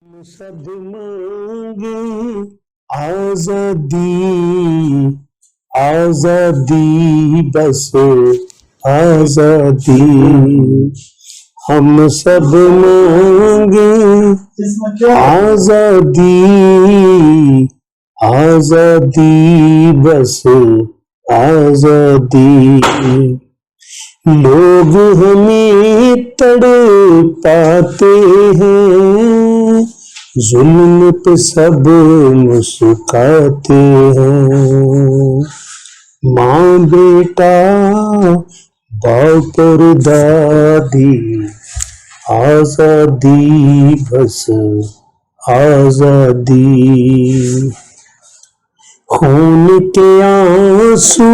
ہم سب مانگے آزادی، آزادی بس آزادی، ہم سب مانگے آزادی، آزادی بس آزادی، لوگ ہمیں تڑپاتے ہیں، ظلم پہ سب مسکاتے ہیں، ماں بیٹا باپ اور دادی، آزادی بس آزادی، خون کے آنسو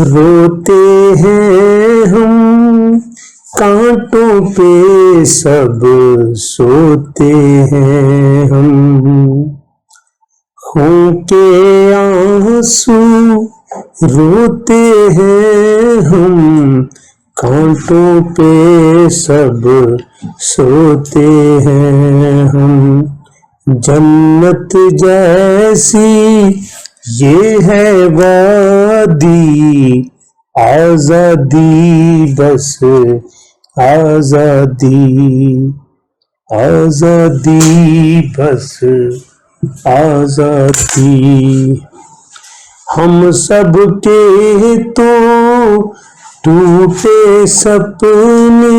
روتے ہیں ہم، کانٹوں پہ سب سوتے ہیں ہم، خون کے آنسو روتے ہیں ہم، کانٹوں پہ سب سوتے ہیں ہم، جنت جیسی یہ ہے وادی، آزادی بس آزادی، آزادی بس آزادی، ہم سب کے تو ٹوٹے سپنے،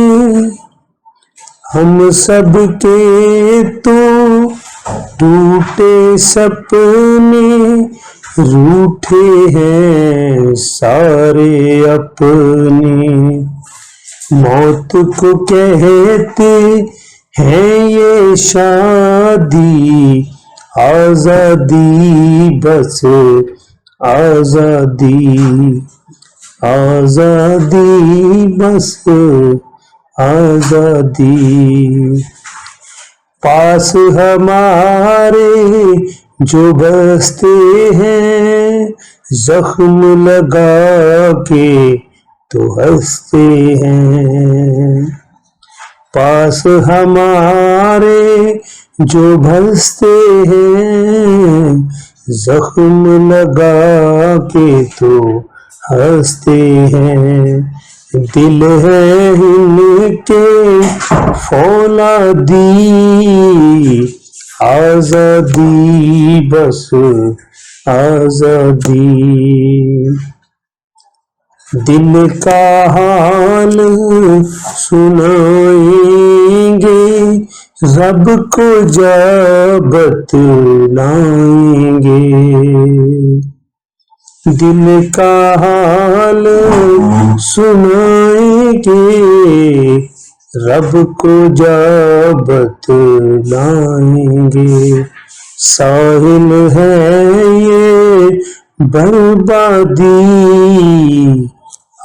ہم سب کے تو ٹوٹے سپنے، روٹھے ہیں سارے اپنے، موت کو کہتے ہیں یہ شادی، آزادی بس آزادی، آزادی بس آزادی، پاس ہمارے جو بستے ہیں، زخم لگا کے تو ہنستے ہیں، پاس ہمارے جو بستے ہیں، زخم لگا کے تو ہنستے ہیں، دل ہے ان کے فولادی، آزادی بس آزادی، دل کا حال سنائیں گے، رب کو جا بتلائیں گے، دل کا حال سنائیں گے، رب کو جا بتلائیں گے، ساحل ہے یہ بربادی،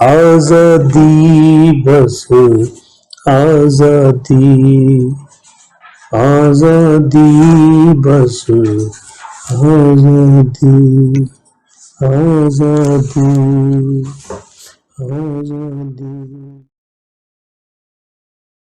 آزادی بس آزادی، آزادی بس آزادی، آزادی، آزادی۔